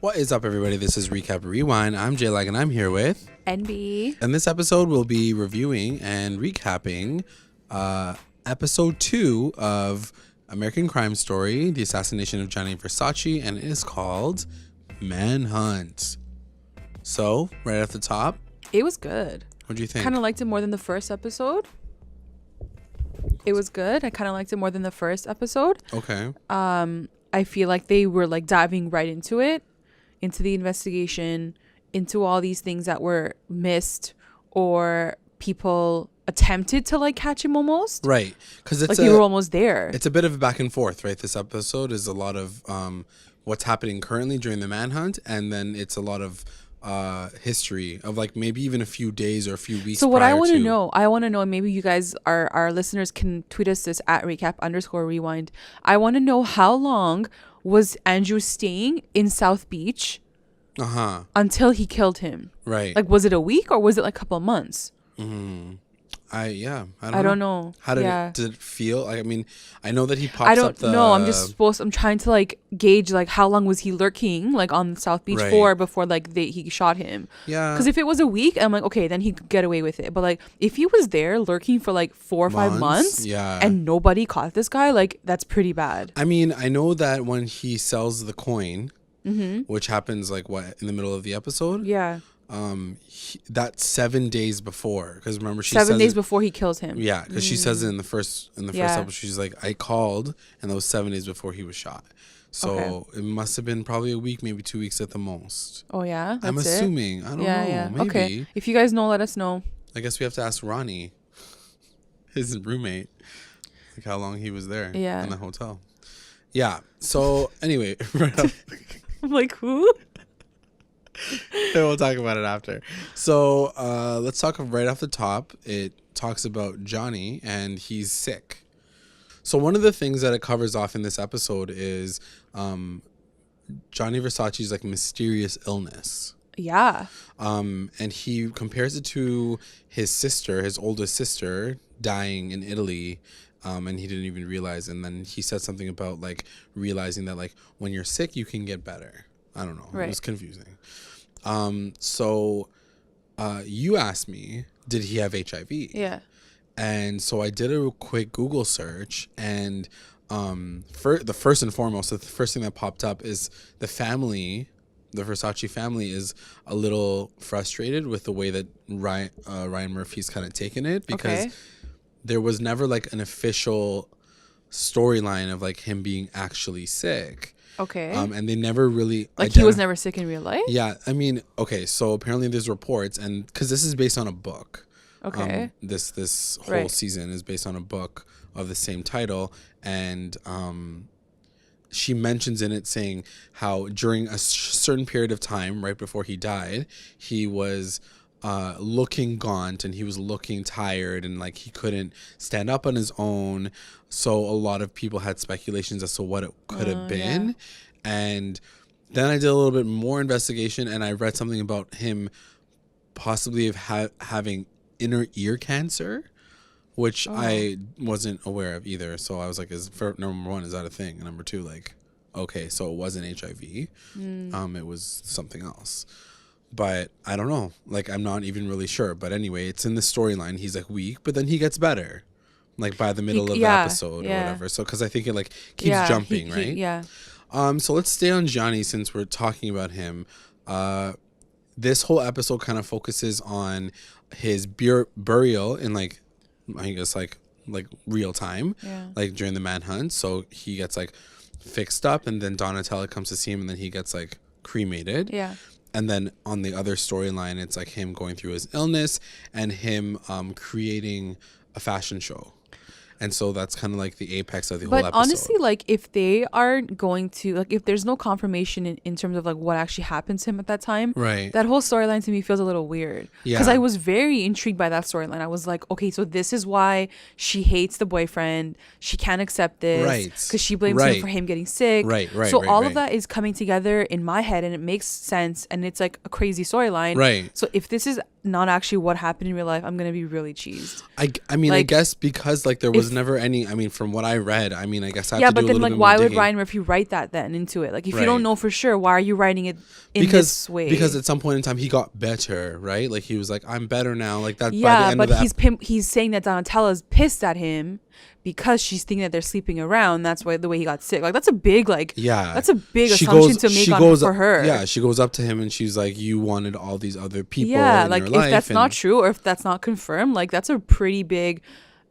What is up, everybody? This is Recap Rewind. I'm JLAG and I'm here with NBEA. And this episode we'll be reviewing and recapping episode 2 of American Crime Story, The Assassination of Gianni Versace, and it is called Manhunt. So, right at the top, It was good. what do you think? Kind of liked it more than the first episode. It was good. I kind of liked it more than the first episode. Okay. I feel like they were like diving right into it, into the investigation, into all these things that were missed or people attempted to like catch him almost. Right. Because it's like they were almost there. It's a bit of a back and forth, right? This episode is a lot of what's happening currently during the manhunt, and then it's a lot of history of like maybe even a few days or a few weeks. So what I want to know, and maybe you guys, our listeners can tweet us this at recap_rewind. I want to know how long was Andrew staying in South Beach until he killed him? Right. Like, was it a week or was it like a couple of months? I I don't know. How did did it feel? I mean, I know that he pops up. I don't know. I'm trying to like gauge like how long was he lurking like on South Beach for before like he shot him. Yeah. Because if it was a week, I'm like, okay, then he could get away with it. But like if he was there lurking for like 4 or 5 months, and nobody caught this guy, like that's pretty bad. I mean, I know that when he sells the coin, which happens like in the middle of the episode. Yeah. That's 7 days before, because remember she 7 days before he kills him. Yeah, because she says it in the first episode. She's like, I called, and that was 7 days before he was shot. So it must have been probably a week, maybe 2 weeks at the most. Oh yeah, I'm assuming. I don't know. Maybe. Okay, if you guys know, let us know. I guess we have to ask Ronnie, his roommate, like how long he was there in the hotel. Yeah. So anyway, right up. I'm like, who? We'll talk about it after. So let's talk right off the top. It talks about Johnny and he's sick. So one of the things that it covers off in this episode is Gianni Versace's like mysterious illness. Yeah. And he compares it to his sister, his oldest sister, dying in Italy. And he didn't even realize. And then he said something about like realizing that like when you're sick, you can get better. I don't know. It was confusing. So you asked me, did he have HIV? Yeah. And so I did a quick Google search, and the first and foremost, the first thing that popped up is the Versace family is a little frustrated with the way that Ryan Murphy's kind of taken it, because there was never like an official storyline of like him being actually sick. Okay. And they never really he was never sick in real life? Yeah. I mean, okay, so apparently there's reports, and because this is based on a book. Okay. This whole season is based on a book of the same title, and she mentions in it saying how during a certain period of time right before he died, he was looking gaunt and he was looking tired, and like he couldn't stand up on his own. So a lot of people had speculations as to what it could have been. Yeah. And then I did a little bit more investigation, and I read something about him possibly having inner ear cancer, which I wasn't aware of either. So I was like, number one, is that a thing? And number two, like, okay, so it wasn't HIV. It was something else. But I don't know. Like, I'm not even really sure. But anyway, it's in the storyline. He's like weak, but then he gets better, like by the middle of the episode or whatever. So, because I think it like keeps jumping, right? Yeah. So let's stay on Gianni since we're talking about him. This whole episode kind of focuses on his burial in like, I guess like real time, like during the manhunt. So he gets like fixed up, and then Donatella comes to see him, and then he gets like cremated. Yeah. And then on the other storyline, it's like him going through his illness and him creating a fashion show. And so that's kind of like the apex of the whole episode. But honestly, like if they are going to, like if there's no confirmation in terms of like what actually happened to him at that time, right? That whole storyline to me feels a little weird. Yeah. Because I was very intrigued by that storyline. I was like, okay, so this is why she hates the boyfriend. She can't accept this. Right. Because she blames him for him getting sick. Right. So all of that is coming together in my head, and it makes sense. And it's like a crazy storyline. Right. So if this is not actually what happened in real life, I'm gonna be really cheesed. I mean, like, I guess because like there was was never any. I mean, from what I read, I mean, I guess I have to do a little bit more digging. Why would Ryan Murphy write that then into it? Like, if you don't know for sure, why are you writing it in this way? Because at some point in time he got better, right? Like he was like, I'm better now. Like that. Yeah, by the end but he's saying that Donatella's pissed at him because she's thinking that they're sleeping around. That's why the way he got sick. Like that's a big that's a big assumption to make for her. Yeah, she goes up to him and she's like, you wanted all these other people. Yeah, like if that's not true or if that's not confirmed, like that's a pretty big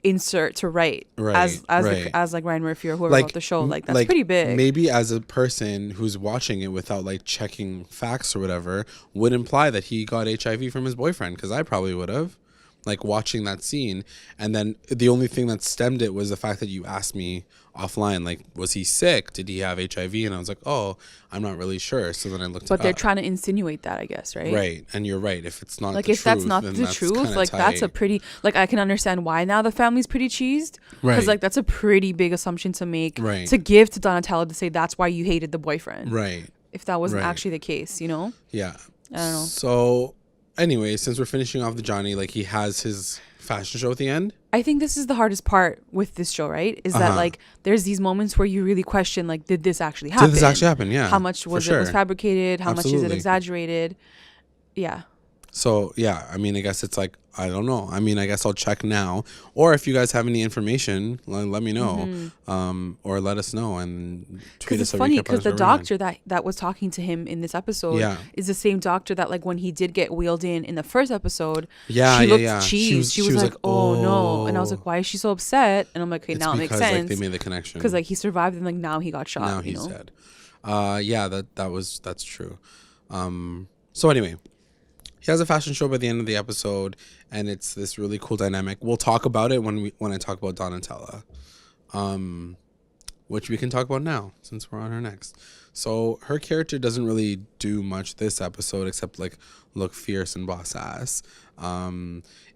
insert to write as like Ryan Murphy or whoever wrote the show. Like that's pretty big. Maybe as a person who's watching it without like checking facts or whatever would imply that he got HIV from his boyfriend, because I probably would have. Like watching that scene, and then the only thing that stemmed it was the fact that you asked me offline, like, was he sick? Did he have HIV? And I was like, oh, I'm not really sure. So then I looked. But they're trying to insinuate that, I guess, right? Right, and you're right. If it's not like if that's not the truth, like that's a pretty like I can understand why now the family's pretty cheesed, because like that's a pretty big assumption to make to give to Donatella to say that's why you hated the boyfriend, right? If that wasn't actually the case, you know? Yeah. I don't know. So. Anyway, since we're finishing off the Johnny, like he has his fashion show at the end. I think this is the hardest part with this show, right? Is that like there's these moments where you really question, like, did this actually happen? Did this actually happen? Yeah. How much was it was fabricated? How much is it exaggerated? Yeah. So yeah, I mean, I guess it's like, I don't know. I mean, I guess I'll check now, or if you guys have any information, let me know, or let us know and tweet us. It's funny because the doctor that was talking to him in this episode is the same doctor that like when he did get wheeled in the first episode, she looked cheesed. She was like, oh no, and I was like, why is she so upset? And I'm like, okay, now it makes sense. Like, they made the connection because like he survived and like now he got shot. Now he's dead. Yeah, that's true. So anyway. He has a fashion show by the end of the episode, and it's this really cool dynamic. We'll talk about it when I talk about Donatella, which we can talk about now since we're on her next. So her character doesn't really do much this episode except like look fierce and boss ass.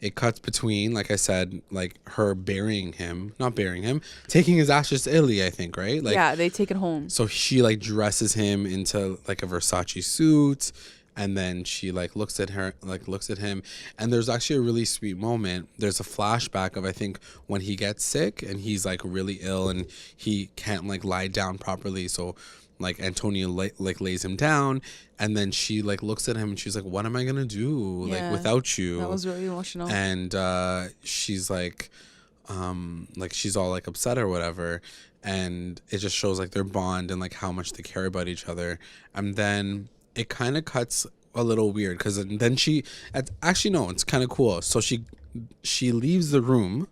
It cuts between, like I said, like her taking his ashes to Italy, I think, right? Like, yeah, they take it home. So she like dresses him into like a Versace suit. And then she like looks at him, and there's actually a really sweet moment. There's a flashback of, I think, when he gets sick and he's like really ill and he can't like lie down properly. So like Antonia like lays him down, and then she like looks at him and she's like, "What am I gonna do like without you?" That was really emotional. And she's like she's all like upset or whatever, and it just shows like their bond and like how much they care about each other. And then it kind of cuts a little weird because then it's kind of cool. So she leaves the room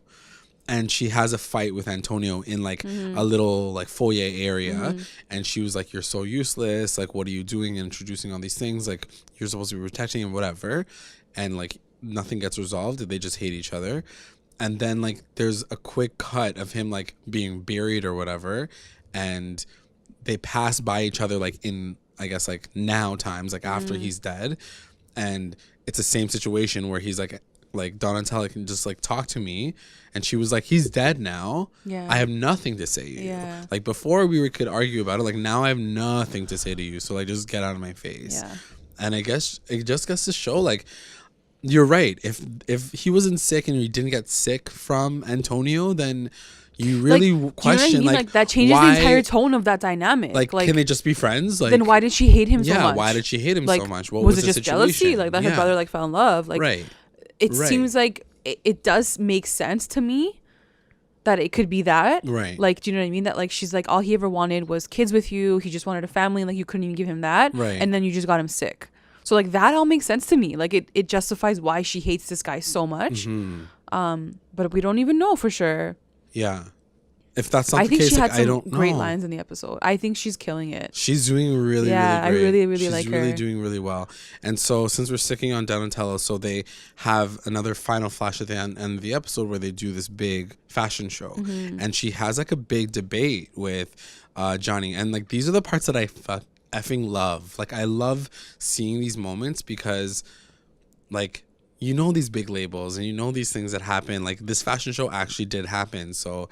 and she has a fight with Antonio in like a little like foyer area, and she was like, "You're so useless. Like, what are you doing introducing all these things? Like, you're supposed to be protecting him, whatever." And like nothing gets resolved. They just hate each other. And then like there's a quick cut of him like being buried or whatever, and they pass by each other like in, I guess, like now times, like after he's dead. And it's the same situation where he's like Donatella can just like talk to me, and she was like, he's dead now. Yeah, I have nothing to say to you. Like before we could argue about it, like now I have nothing to say to you, so like just get out of my face. And I guess it just gets to show like, you're right, if he wasn't sick and he didn't get sick from Antonio, then you really question, you know what I mean? Like that changes the entire tone of that dynamic. Like can they just be friends? Like, then why did she hate him so much? Yeah, why did she hate him so much? What was it just jealousy? Like that her brother like fell in love? Like, it seems like it does make sense to me that it could be that. Right. Like, do you know what I mean? That like she's like, all he ever wanted was kids with you. He just wanted a family, and like you couldn't even give him that. Right. And then you just got him sick. So like that all makes sense to me. Like it justifies why she hates this guy so much. But we don't even know for sure. Yeah. If that's not the case, she had I don't know. Great lines in the episode. I think she's killing it. She's doing really, really great. I really like her. She's really doing really well. And so since we're sticking on Donatella, so they have another final flash at the end of the episode where they do this big fashion show. And she has like a big debate with Johnny. And like these are the parts that I effing love. Like I love seeing these moments because like, you know, these big labels and you know these things that happen. Like this fashion show actually did happen. So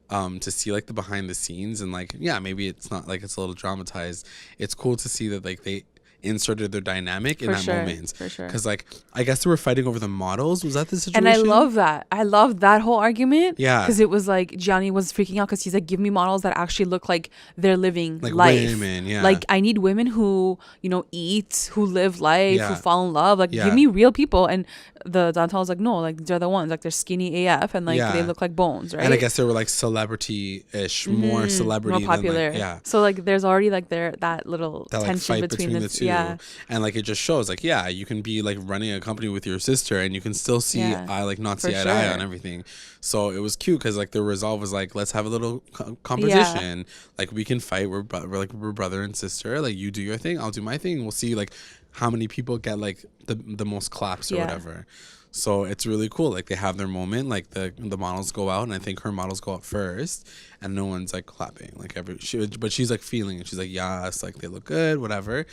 to see like the behind the scenes and like, yeah, maybe it's not like it's a little dramatized. It's cool to see that like they inserted their dynamic in that moment. For sure. Because like I guess they were fighting over the models. Was that the situation? And I love that. I love that whole argument. Yeah. Because it was like Gianni was freaking out because he's like, give me models that actually look like they're living like life. Women, yeah. Like I need women who, you know, eat, who live life, who fall in love. Like give me real people. And the Donatella was like, no, like they're the ones. Like they're skinny AF and like they look like bones, right? And I guess they were like celebrity-ish, more celebrity, more popular. Than, like, So like there's already like that little that, tension like, between the two. Yeah. And like it just shows like you can be like running a company with your sister and you can still see not see eye to eye on everything. So it was cute because like the resolve was like, let's have a little competition. Like we can fight. We're brother and sister. Like you do your thing, I'll do my thing. We'll see like how many people get like the most claps or whatever. So it's really cool. Like they have their moment. Like the models go out, and I think her models go out first, and no one's like clapping. Like but she's like feeling it. She's like, yes, like they look good, whatever.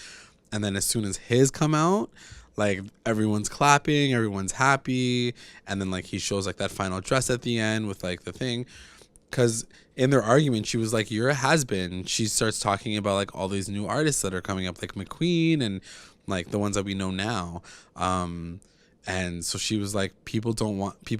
And then as soon as his come out, like everyone's clapping, everyone's happy, and then like he shows like that final dress at the end with like the thing. Because in their argument, she was like, you're a has-been. She starts talking about like all these new artists that are coming up, like McQueen and like the ones that we know now. And so she was like, people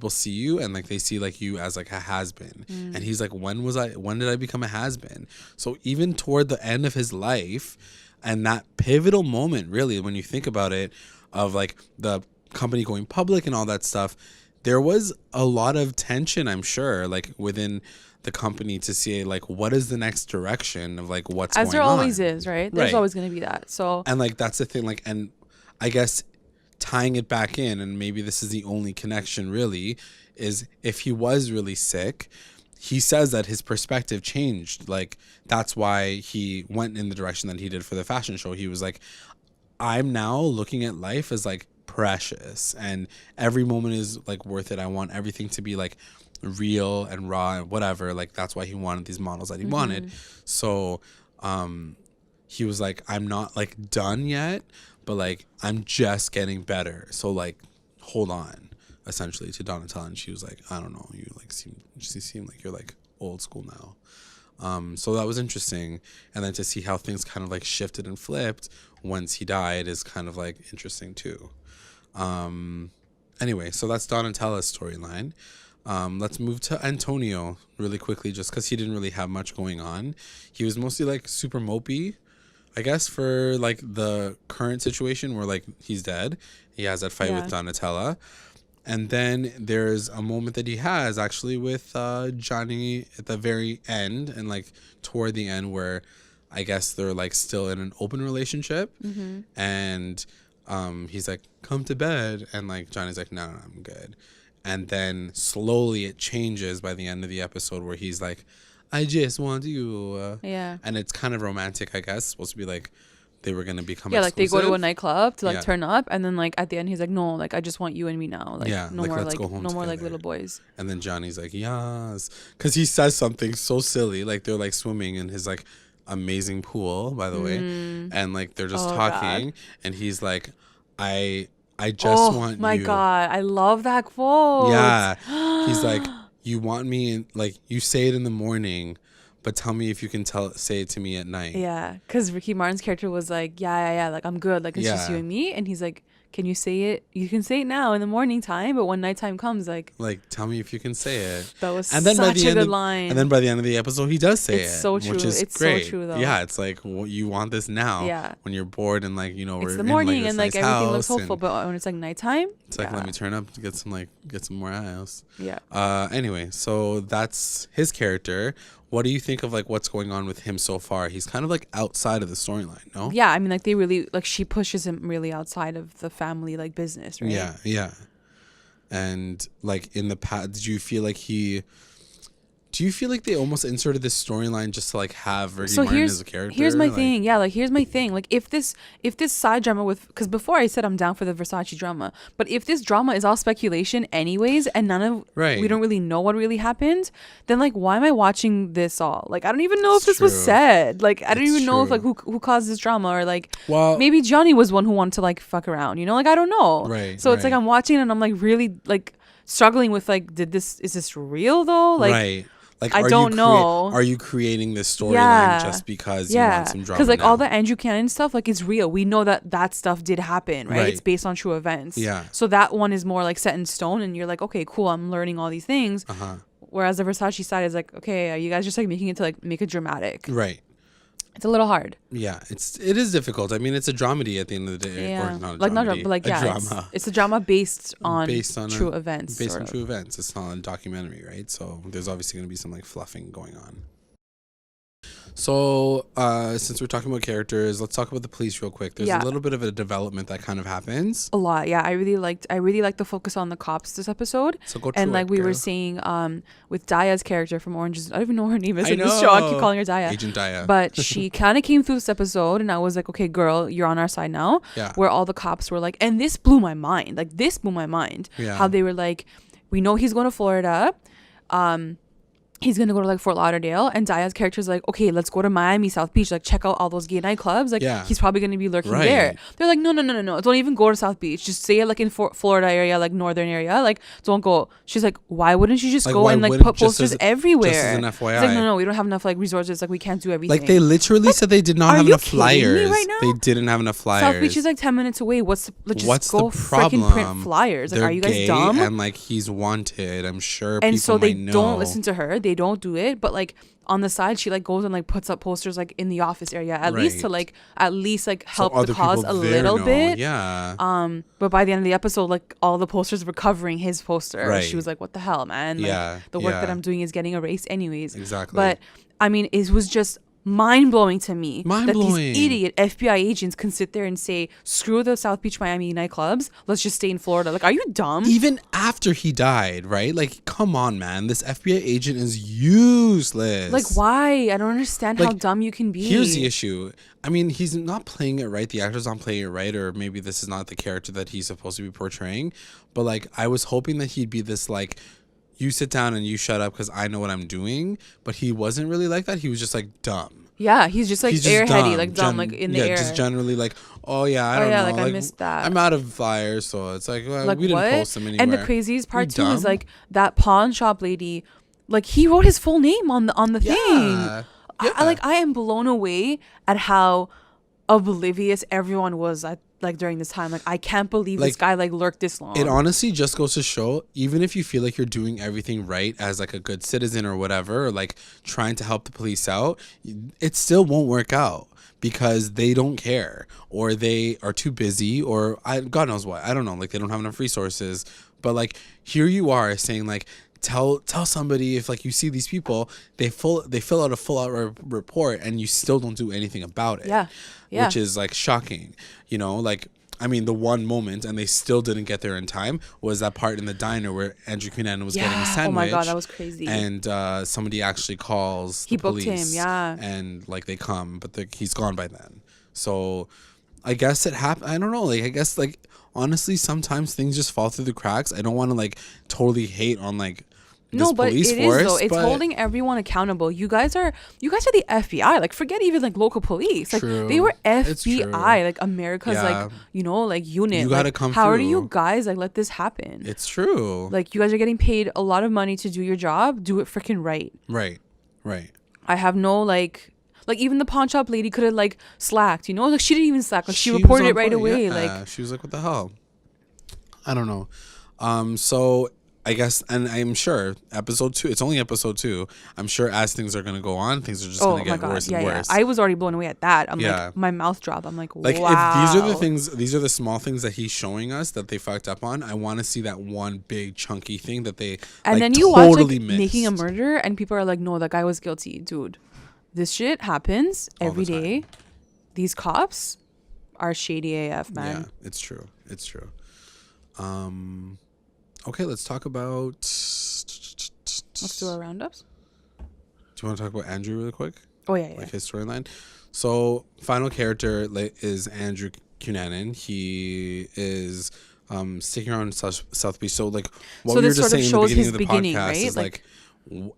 see you and like they see like you as like a has-been. And he's like, when did I become a has-been? So even toward the end of his life and that pivotal moment, really, when you think about it, of like the company going public and all that stuff, there was a lot of tension, I'm sure, like within the company to see like what is the next direction of like what's going on. As there always is, right? There's always going to be that. So and like that's the thing, like, and I guess tying it back in, and maybe this is the only connection really, is if he was really sick, he says that his perspective changed. Like that's why he went in the direction that he did for the fashion show. He was like, I'm now looking at life as like precious and every moment is like worth it. I want everything to be like real and raw and whatever. Like that's why he wanted these models that he wanted. So he was like, I'm not like done yet, but like I'm just getting better. So like hold on, essentially, to Donatella. And she was like, I don't know, you like seem like you're like old school now. So that was interesting. And then to see how things kind of like shifted and flipped once he died is kind of like interesting too. Anyway, so that's Donatella's storyline. Let's move to Antonio really quickly, just because he didn't really have much going on. He was mostly like super mopey, I guess, for like the current situation where like he's dead. He has that fight with Donatella. And then there's a moment that he has actually with Gianni at the very end and like toward the end where I guess they're like still in an open relationship. And he's like, come to bed. And like Gianni's like, no, I'm good. And then slowly it changes by the end of the episode where he's like, I just want you. And it's kind of romantic, I guess. Supposed to be like they were going to become exclusive. Like they go to a nightclub to like turn up. And then like at the end, he's like, no, like I just want you and me now. Like no like, more let's go home no together. More like little boys. And then Johnny's like, yes. Because he says something so silly. Like they're like swimming in his like amazing pool, by the way. And like they're just talking. God. And he's like, I just want you. Oh my God. I love that quote. Yeah. He's like, you want me in, like you say it in the morning, but tell me if you can say it to me at night. Yeah. Because Ricky Martin's character was like, yeah. Like I'm good. Like it's just you and me. And he's like, can you say it? You can say it now in the morning time, but when nighttime comes, like tell me if you can say it. That was such a good line. And then by the end of the episode, he does say it. It's so true. Which is it's great. So true, though. Yeah, it's like you want this now. Yeah. When you're bored and like we're it's the morning in, like, and like everything looks hopeful, but when it's like nighttime, it's like let me turn up to get some more eyes. Yeah. Anyway, so that's his character. What do you think of like what's going on with him so far? He's kind of like outside of the storyline, no? Yeah, I mean like they really like she pushes him really outside of the family like business, right? Yeah. And like in the past, do you feel like they almost inserted this storyline just to like have Ricky Martin as a character? Here's my thing. Yeah, like here's my thing. Like if this side drama because before I said I'm down for the Versace drama, but if this drama is all speculation anyways and we don't really know what really happened, then like why am I watching this all? Like I don't even know if this was said. Like I don't even know if like who caused this drama or like maybe Gianni was one who wanted to like fuck around, like I don't know. Right. So it's like I'm watching it and I'm like really like struggling with like is this real though? Like right. Like, I don't know. Are you creating this storyline just because you want some drama? Because like all the Andrew Cannon stuff, like it's real. We know that stuff did happen, right? It's based on true events. Yeah. So that one is more like set in stone, and you're like, okay, cool. I'm learning all these things. Whereas the Versace side is like, okay, are you guys just like making it to like make it dramatic? Right. It's a little hard. Yeah, it is difficult. I mean, it's a dramedy at the end of the day. Yeah. Or not a like dramedy, not but like, yeah, drama. It's a drama based on true events. Based on true events. It's not a documentary, right? So there's obviously going to be some like fluffing going on. So since we're talking about characters, let's talk about the police real quick. There's a little bit of a development that kind of happens. A lot, yeah. I really liked the focus on the cops this episode. So go and like we were saying, with Daya's character from Orange is, I don't even know her name is in this show. I keep calling her Daya. Agent Daya. But she kind of came through this episode, and I was like, okay, girl, you're on our side now. Yeah. Where all the cops were like, and this blew my mind. Like this blew my mind. Yeah. How they were like, we know he's going to Florida. He's gonna go to like Fort Lauderdale, and Daya's character is like, okay, let's go to Miami, South Beach, like check out all those gay nightclubs. Like, he's probably gonna be lurking there. They're like, no, don't even go to South Beach. Just stay like in Florida area, like northern area. Like, don't go. She's like, why wouldn't you just go and like put posters everywhere? Just as an FYI. It's like, no, we don't have enough like resources. Like, we can't do everything. Like, they literally said they did not have enough flyers. Right now? They didn't have enough flyers. South Beach is like 10 minutes away. What's the problem? Freaking print flyers. Like, they're are you guys dumb? And like, he's wanted. I'm sure. And people so they might know. don't listen to her. They don't do it. But like on the side, she like goes and like puts up posters like in the office area at least to help so the cause a little bit. Yeah. But by the end of the episode, like all the posters were covering his poster. Right. She was like, "What the hell, man? Like, the work that I'm doing is getting erased anyways." Exactly. But I mean, it was just mind-blowing to me that these idiot FBI agents can sit there and say, screw the South Beach Miami nightclubs, let's just stay in Florida. Like, are you dumb? Even after he died, right? Like, come on, man, this FBI agent is useless. Like, why? I don't understand how dumb you can be. Here's the issue. I mean, he's not playing it right. The actor's not playing it right, or maybe this is not the character that he's supposed to be portraying. But like, I was hoping that he'd be this like, you sit down and you shut up because I know what I'm doing. But he wasn't really like that. He was just like dumb. Yeah, he's just like airheady, like dumb, like in the air. Yeah, just generally like, oh yeah, I don't know. Like I missed that. I'm out of flyers, so it's like, well, we didn't post them anywhere. And the craziest part too is like that pawn shop lady, like he wrote his full name on the thing. Yeah. I am blown away at how oblivious everyone was at like during this time. Like, I can't believe this guy like lurked this long. It honestly just goes to show, even if you feel like you're doing everything right as like a good citizen or whatever, or like trying to help the police out, it still won't work out because they don't care, or they are too busy, or God knows what. I don't know. Like, they don't have enough resources. But like, here you are saying like, tell somebody if like you see these people, they fill out a full out report and you still don't do anything about it. Yeah. Which is like shocking, you know. Like, I mean, the one moment, and they still didn't get there in time, was that part in the diner where Andrew Cunanan was getting a sandwich. Oh my God, that was crazy. And somebody actually calls the police. He booked him, yeah. And like they come, but he's gone by then. So I guess it happened. I don't know. Like, I guess like honestly, sometimes things just fall through the cracks. I don't want to like totally hate on like. No, but it is though. It's holding everyone accountable. You guys are the FBI. Like, forget even like local police. Like, they were FBI, like America's like, you know, like unit. You gotta like, come how through. do you guys like let this happen? It's true. Like, you guys are getting paid a lot of money to do your job. Do it freaking right. Right. I have no like even the pawn shop lady could have like slacked. You know, like she didn't even slack. Like she reported it right away. Yeah. Like she was like, what the hell? I don't know. So. I guess, and I'm sure episode 2, it's only episode 2. I'm sure as things are going to go on, things are just going to get worse and worse. I was already blown away at that. I'm like, my mouth dropped. I'm like, wow. If these are the small things that he's showing us that they fucked up on, I want to see that one big chunky thing that they and then you watch like Making a Murder and people are like, no, that guy was guilty. Dude, this shit happens every day. These cops are shady AF, man. Yeah, it's true. Okay, let's talk about... Let's do our roundups. Do you want to talk about Andrew really quick? Oh, yeah. Like his storyline? So, final character is Andrew Cunanan. He is sticking around South Beach. So, like, what we were just saying in the beginning of the podcast is, like,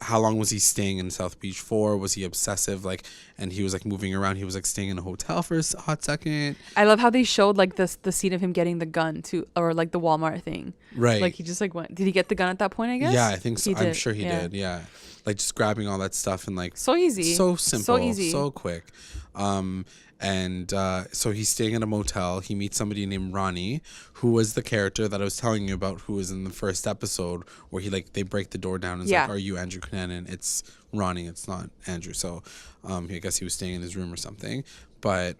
how long was he staying in South Beach for? Was he obsessive? Like, and he was like moving around. He was like staying in a hotel for a hot second. I love how they showed like the scene of him getting the gun or like the Walmart thing. Right. Like he just like went. Did he get the gun at that point? I guess. Yeah, I think so. I'm sure he did. Yeah. Like just grabbing all that stuff and like so easy, so simple, so easy, so quick. So he's staying at a motel. He meets somebody named Ronnie, who was the character that I was telling you about, who was in the first episode where they break the door down and it's like, are you Andrew Cunanan? It's Ronnie, it's not Andrew. So I guess he was staying in his room or something. But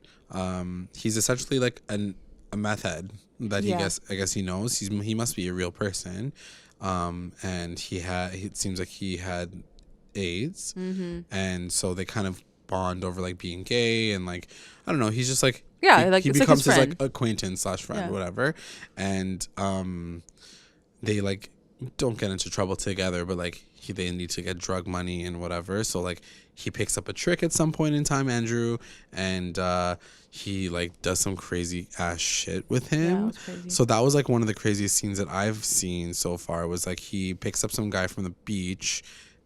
he's essentially like a meth head that I guess he knows. He must be a real person. And it seems like he had AIDS. Mm-hmm. And so they kind of bond over like being gay and like I don't know, he's just like he becomes his like acquaintance / friend, whatever. And they like don't get into trouble together, but like they need to get drug money and whatever. So like he picks up a trick at some point in time, Andrew, and he like does some crazy ass shit with him. So that was like one of the craziest scenes that I've seen so far. Was like he picks up some guy from the beach,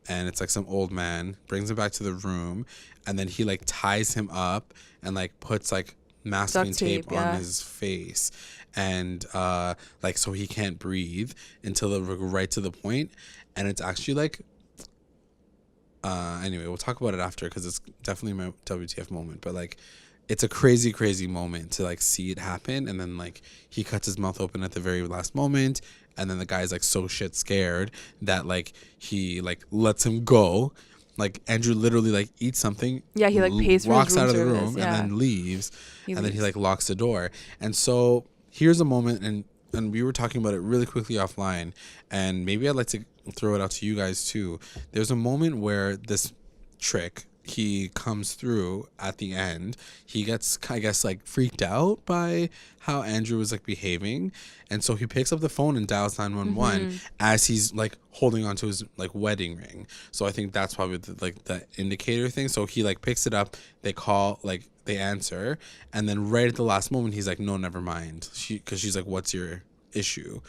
and it's like some old man, brings him back to the room, and then he like ties him up and like puts like masking tape on his face, and like so he can't breathe until they're right to the point. And it's actually like anyway, we'll talk about it after because it's definitely my WTF moment, but like it's a crazy moment to like see it happen. And then like he cuts his mouth open at the very last moment, and then the guy's like so shit scared that like he like lets him go. Like Andrew literally like eats something. Yeah, he like pays for walks his room out of the room service, and then leaves. Then he like locks the door. And so here's a moment, and we were talking about it really quickly offline, and maybe I'd like to throw it out to you guys too. There's a moment where this trick, he comes through at the end. He gets, I guess, like freaked out by how Andrew was like behaving, and so he picks up the phone and dials 911 as he's like holding onto his like wedding ring. So I think that's probably the indicator thing. So he like picks it up, they call, like they answer, and then right at the last moment he's like, no, never mind. Because she's like, what's your issue?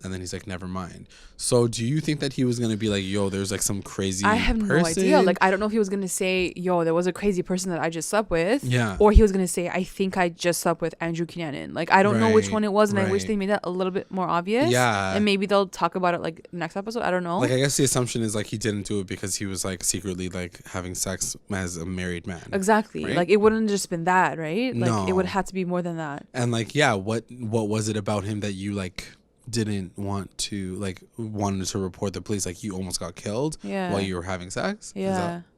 And then he's like, never mind. So do you think that he was going to be like, yo, there's like some crazy person? I have no idea. Like, I don't know if he was going to say, yo, there was a crazy person that I just slept with. Yeah. Or he was going to say, I think I just slept with Andrew Cunanan. Like, I don't know which one it was. And I wish they made that a little bit more obvious. Yeah. And maybe they'll talk about it like next episode. I don't know. Like, I guess the assumption is like he didn't do it because he was like secretly like having sex as a married man. Exactly. Right? Like, it wouldn't have just been that, right? Like, No. it would have had to be more than that. And like, yeah, what was it about him that you like didn't want to, like, wanted to report the police? Like, you almost got killed while you were having sex? It's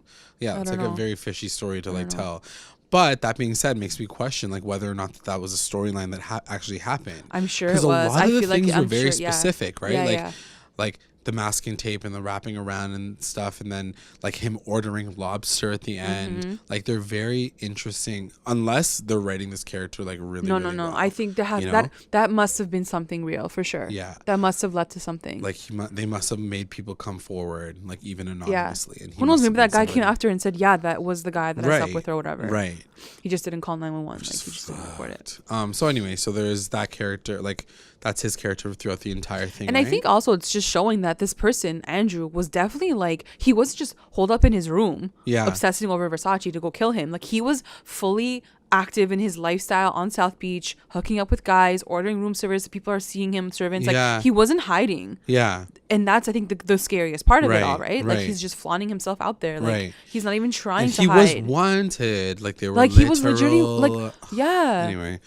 like a very fishy story to like tell. But that being said, makes me question like whether or not that was a storyline that actually happened. I'm sure it was. Because a lot of the things were very sure, specific, right? Yeah, like the masking tape and the wrapping around and stuff, and then like him ordering lobster at the end. Like, they're very interesting, unless they're writing this character like really no well, I think that must have been something real for sure. Yeah, that must have led to something. Like they must have made people come forward, like even anonymously. And who knows, maybe that guy came after and said, yeah, that was the guy that I slept with or whatever. Right. He just didn't call 911. Like, he just didn't report it. So anyway, so there's that character, like that's his character throughout the entire thing. And I think also it's just showing that this person, Andrew, was definitely like, he wasn't just holed up in his room, obsessing over Versace to go kill him. Like, he was fully active in his lifestyle on South Beach, hooking up with guys, ordering room service. People are seeing him, servants. Like, he wasn't hiding. Yeah. And that's, I think, the scariest part of it all, right? Like, he's just flaunting himself out there. Like, he's not even trying to hide. He was wanted. Like, they were like, he was legitimately, like, yeah. Anyway.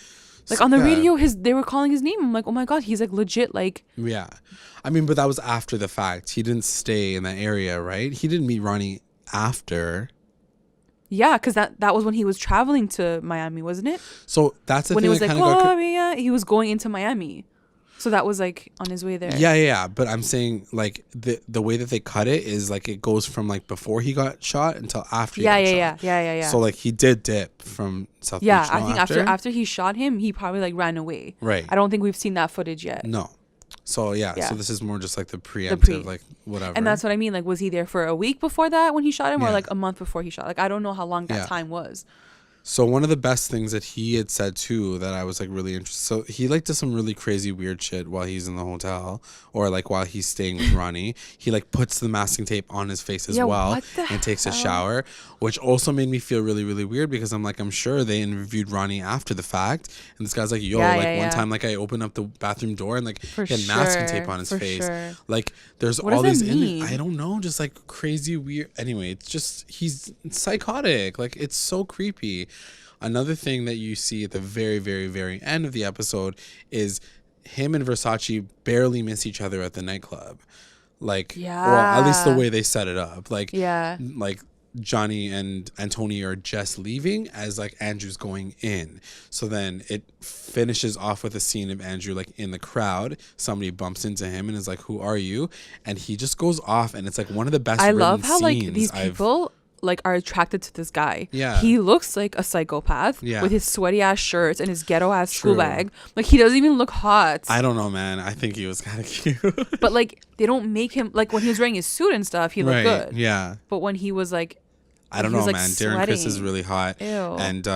Like, on the radio, they were calling his name. I'm like, oh my God, he's like legit, like. Yeah. I mean, but that was after the fact. He didn't stay in that area, right? He didn't meet Ronnie after. Yeah, because that was when he was traveling to Miami, wasn't it? So that's the when thing. When it was like, Gloria, he was going into Miami. So that was like on his way there. Yeah. But I'm saying like the way that they cut it is like it goes from like before he got shot until after he got shot. Yeah. So like he did dip from South Beach. Yeah, I think after he shot him, he probably like ran away. Right. I don't think we've seen that footage yet. No. So so this is more just like the preemptive, like whatever. And that's what I mean. Like, was he there for a week before that when he shot him, or like a month before he shot? Like, I don't know how long that time was. So one of the best things that he had said too that I was like really interested. So he like does some really crazy weird shit while he's in the hotel, or like while he's staying with Ronnie. He like puts the masking tape on his face as well and takes a shower, which also made me feel really, really weird because I'm sure they interviewed Ronnie after the fact, and this guy's like, yo, one time like I opened up the bathroom door and like he had masking tape on his face. Like there's all these I don't know, just like crazy weird. Anyway, it's just he's psychotic. Like it's so creepy. Another thing that you see at the very, very, very end of the episode is him and Versace barely miss each other at the nightclub. Like, well, at least the way they set it up. Like, like Johnny and Tony are just leaving as like Andrew's going in. So then it finishes off with a scene of Andrew like in the crowd. Somebody bumps into him and is like, "Who are you?" And he just goes off, and it's like one of the best. I love how like these people like are attracted to this guy. Yeah, he looks like a psychopath with his sweaty ass shirts and his ghetto ass school bag. Like he doesn't even look hot. I don't know, man. I think he was kind of cute. But like they don't make him like when he was wearing his suit and stuff. He looked good. Yeah. But when he was like, I don't know, like, man. sweating. Darren Criss is really hot. Ew. And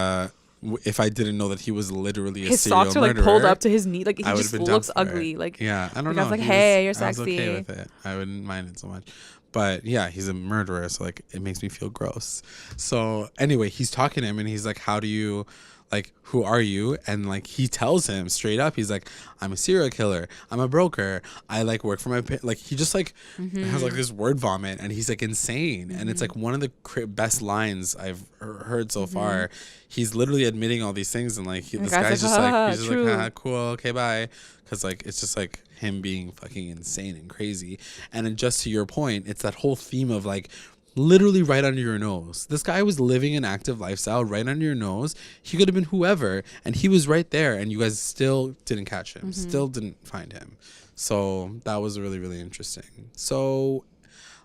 if I didn't know that he was literally his serial socks are murderer, like pulled up to his knee. Like he just looks ugly. Like yeah, I don't know. I was like, hey, you're sexy. I was okay with it. I wouldn't mind it so much. But yeah, he's a murderer, so like it makes me feel gross. So anyway, he's talking to him and he's like, how do you, like, who are you? And like he tells him straight up, he's like, I'm a serial killer, I'm a broker, I like work for my like he just like has like this word vomit, and he's like insane. And it's like one of the best lines I've heard so far. He's literally admitting all these things, and like this guy's just like, he's just like, cool, okay, bye. Because like it's just like him being fucking insane and crazy. And then just to your point, it's that whole theme of like literally right under your nose. This guy was living an active lifestyle right under your nose. He could have been whoever, and he was right there, and you guys still didn't catch him, still didn't find him. So that was really, really interesting. So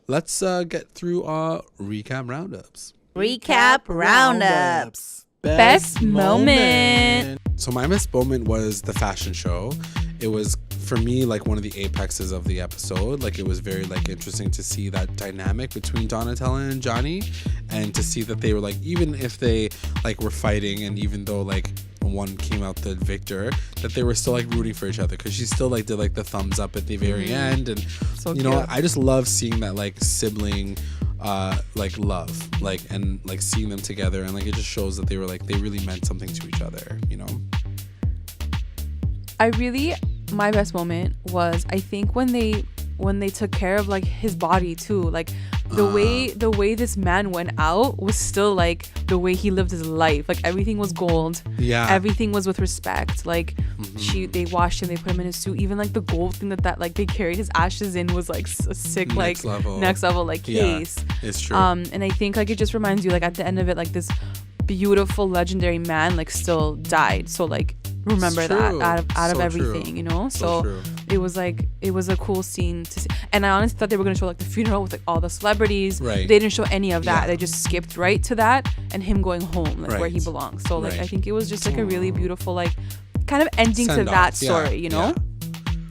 let's get through our recap roundups. Recap roundups. Best moment. So my best moment was the fashion show. It was, for me, like one of the apexes of the episode. Like it was very like interesting to see that dynamic between Donatella and Johnny, and to see that they were like, even if they like were fighting, and even though like one came out the victor, that they were still like rooting for each other, because she still like did like the thumbs up at the very end. And so you know, I just love seeing that like sibling like love, like, and like seeing them together, and like it just shows that they were like, they really meant something to each other, you know. My best moment was, I think, when they took care of like his body too. Like the way this man went out was still like the way he lived his life. Like everything was gold. Yeah. Everything was with respect. Like they washed him, they put him in his suit. Even like the gold thing that like they carried his ashes in was like a sick next level like case. It's true. And I think like it just reminds you, like at the end of it, like this beautiful legendary man like still died. So like remember that out of everything, you know. So it was a cool scene to see. And I honestly thought they were going to show like the funeral with like all the celebrities. They didn't show any of that. They just skipped right to that and him going home, like where he belongs. So like I think it was just like a really beautiful like kind of ending to that story, you know.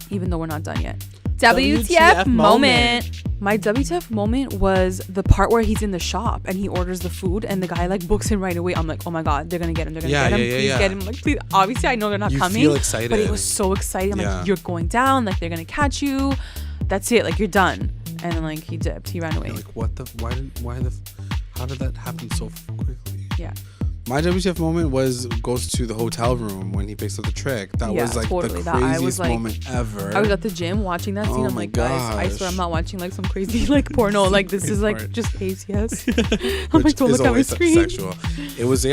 Even though we're not done yet. WTF moment. My WTF moment was the part where he's in the shop and he orders the food and the guy like books him right away. I'm like, oh my god, they're gonna get him. They're gonna get him. Please get him. Like, please. Obviously, I know they're not coming. You feel excited, but it was so exciting. I'm like, you're going down. Like they're gonna catch you. That's it. Like you're done. And then like he dipped. He ran away. You're like, what the? How did that happen so quickly? Yeah. My WTF moment goes to the hotel room when he picks up the trick. That was like the craziest moment ever. I was at the gym watching that scene. I'm like, guys, I swear I'm not watching like some crazy like porno. Like this is like just ACS. I'm like, don't look at my screen. Sexual. It was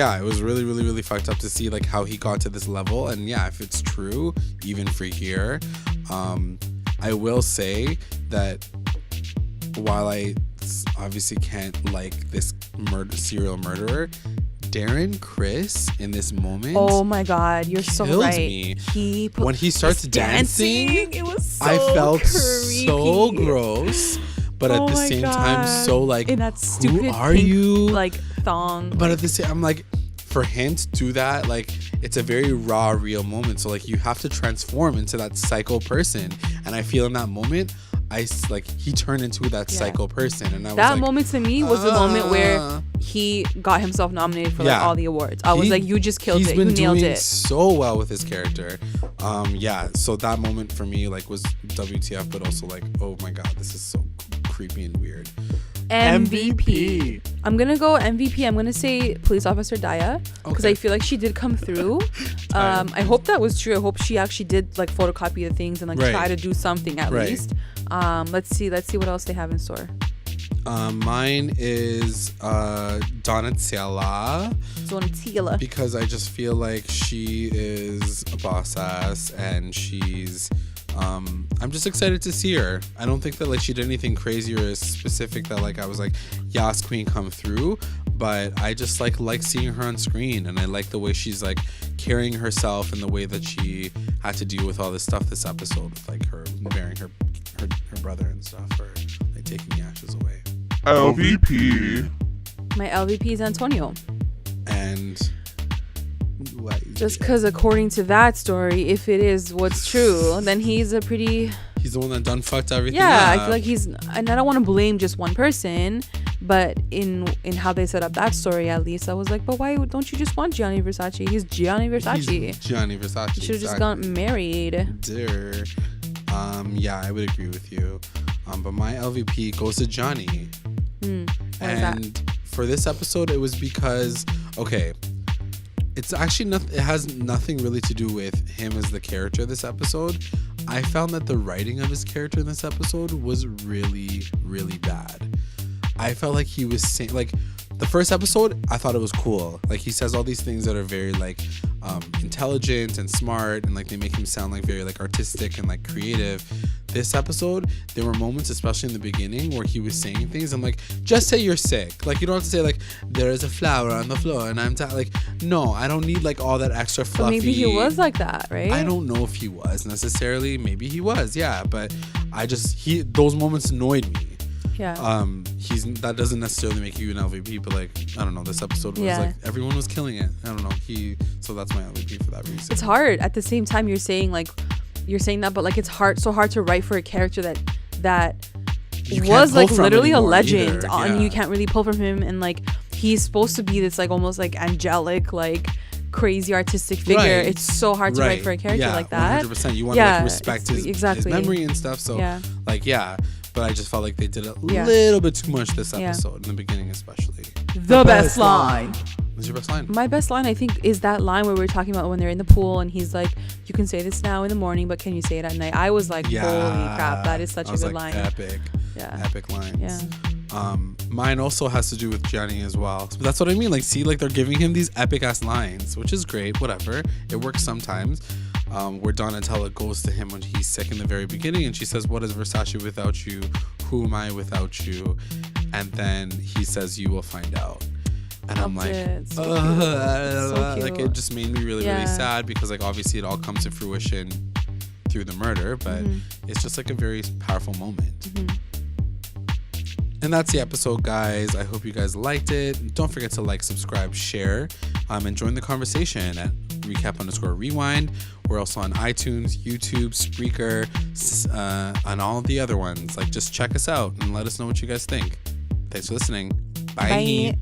really, really, really fucked up to see like how he got to this level. And yeah, if it's true, even for here, I will say that while I obviously can't like this serial murderer, Darren Criss in this moment, oh my god, you're so right. Me. When he starts dancing, it was so I felt creepy. So gross, but at the same time so like, in that stupid who are you, like thong. But at the same, I'm like, for him to do that, like it's a very raw, real moment. So like you have to transform into that psycho person, and I feel in that moment he turned into that psycho person, and that moment to me was the moment where he got himself nominated for all the awards. I was like, you just killed it. You nailed it. So well with his character. So that moment for me was WTF, but also oh my god, this is so creepy and weird. MVP. I'm gonna go MVP. I'm gonna say police officer Daya, because I feel like she did come through. I hope that was true. I hope she actually did photocopy the things and try to do something at least. Let's see what else they have in store. Mine is Donatella, because I just feel like she is a boss ass, and she's I'm just excited to see her. I don't think that she did anything crazy or specific that I was like, Yas Queen, come through, but I just like seeing her on screen, and I like the way she's carrying herself, and the way that she had to deal with all this stuff this episode, with her burying her brother and stuff, or taking the ashes away. LVP. My LVP is Antonio. And just because according to that story, if it is what's true, then he's the one that done fucked everything up. I feel like and I don't want to blame just one person, but in how they set up that story, at least I was like, but why don't you just want Gianni Versace? He's Gianni Versace. He should have just gotten married. Dear. I would agree with you. But my LVP goes to Johnny. And for this episode, it was because, it's actually it has nothing really to do with him as the character this episode. I found that the writing of his character in this episode was really, really bad. I felt like he was saying, the first episode, I thought it was cool. He says all these things that are very intelligent and smart, and they make him sound very artistic and creative. This episode, there were moments, especially in the beginning, where he was saying things. I'm just say you're sick. You don't have to say there is a flower on the floor and I'm no, I don't need all that extra fluffy. But maybe he was like that, right? I don't know if he was necessarily. Maybe he was, yeah. But those moments annoyed me. Yeah. That doesn't necessarily make you an LVP, but I don't know. This episode was everyone was killing it. I don't know. So that's my LVP for that reason. It's hard. At the same time, you're saying that, but it's so hard to write for a character that was literally a legend, and you can't really pull from him, and he's supposed to be this almost angelic, crazy artistic figure. Right. It's so hard to write for a character like that. 100%. You want to respect his memory and stuff. So but I just felt like they did a little bit too much this episode, in the beginning especially. The best line. What's your best line? My best line, I think, is that line where we're talking about when they're in the pool and he's like, you can say this now in the morning, but can you say it at night? I was like, holy crap, that is such a good line. Epic. Yeah. Epic lines. Yeah. Mine also has to do with Gianni as well. So that's what I mean. They're giving him these epic ass lines, which is great. Whatever. It works sometimes. Where Donatella goes to him when he's sick in the very beginning, and she says, what is Versace without you? Who am I without you? And then he says, you will find out. And I'm it just made me really, really sad, because obviously it all comes to fruition through the murder, but it's just a very powerful moment. And that's the episode, guys. I hope you guys liked it. Don't forget to subscribe, share, and join the conversation at recap_rewind. We're also on iTunes, YouTube, Spreaker, and all the other ones. Just check us out and let us know what you guys think. Thanks for listening. Bye.